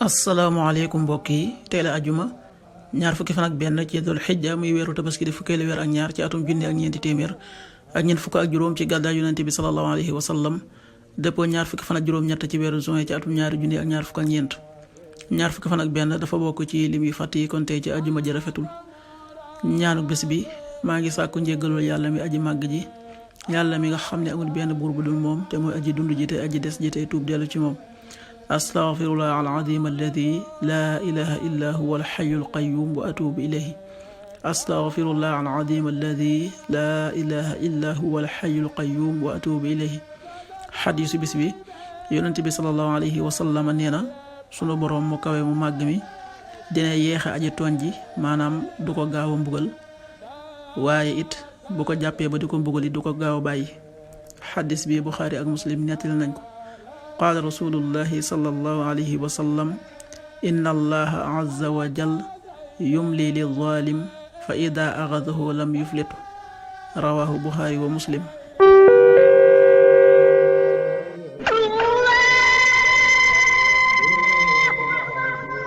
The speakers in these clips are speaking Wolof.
asalaamaaleykum mbokk yi tey la ajuma ñaar fukki fan ak benn ci dul xijja muy weeru tabaski di fukkeelu weer ak ñaar ci atum junni ak ñeenti téeméer ak ñeent fukk ak juróom ci gàddaay yonente bi sallallahu alayhi wa sallam dëppoo ñaar fukki fan ak juróom-ñett ci weeru juin ci atum ñaari junni ak ñaar fukk ak ñeent ñaar fukki fan ak benn dafa bokk ci lim yu fàtt yi kon tey ci ajuma ji rafetul ñaanu bés bi maa ngi sàkku njéggalul yàlla mi aji màgg ji yàlla mi nga xam ne amul benn buur bu dul moom te mooy aji dund ji te aji des ji tey tuub dellu ci moom astaghfirullah al-azim alladi la ilaha illa huwa al-hayyul qayyum wa atubu ilayhi astaghfirullah al-azim alladi la ilaha illa huwa al-hayyul qayyum wa atubu ilayhi xadiisu bis bi yonent bi sallallahu alayhi wa sallam nee na sunu boroom mu kawe mu màgg mi dina yeexe aji tooñ ji maanaam du ko gaaw a mbugal waaye it bu ko jàppee ba di ko mbugal it du ko gaaw a bàyyi xadiis bi Buxaari ak Muslim nettali nañ ko qaala rasulullahi sallallahu alayhi wa sallam inna allaha azza wa jal yumli li zalim fa ida axadahu lam yuflitu rawahu Buxaari wa Muslim.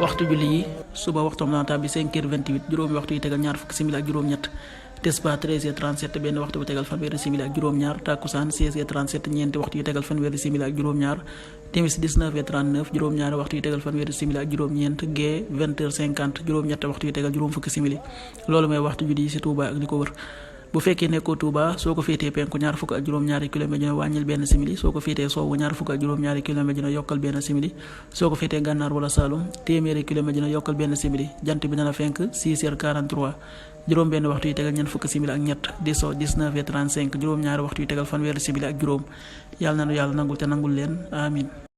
waxtu julli yi suba waxtu am naata bi 5h28 juróomi waxtu yi tegal ñaar fukki simili ak juróom-ñett tisbaar 13h37 benn waxtu bu tegal fanweeri simili ak juróom-ñaar takkusaan 16h37 ñeenti waxtu yi tegal fanweeri simili ak juróom-ñaar timis 19h39 juróom-ñaari waxtu yi tegal fanweeri simili ak juróom-ñeent gee 20h50 juróom-ñett waxtu yi tegal juróom fukki simili loolu mooy waxtu julli yi ci Touba ak li ko wër. bu fekkee nekkoo Touba soo ko féetee penku ñaar fukk ak juróom-ñaari kilomètre dina wàññil benn simili soo ko féetee sowwu ñaar fukk ak juróom-ñaari kilomètre dina yokkal benn simili soo ko féetee gànnaar wala Saloum téeméeri kilomètre dina yokkal benn simili jant bi dana fenk 6h43 juróom benn waxtu yi tegal ñeent fukk simili ak ñett di so 19h35 juróom-ñaari waxtu yi tegal fanweeri simili ak juróom yàlla na nu yàlla nangul te nangul leen amin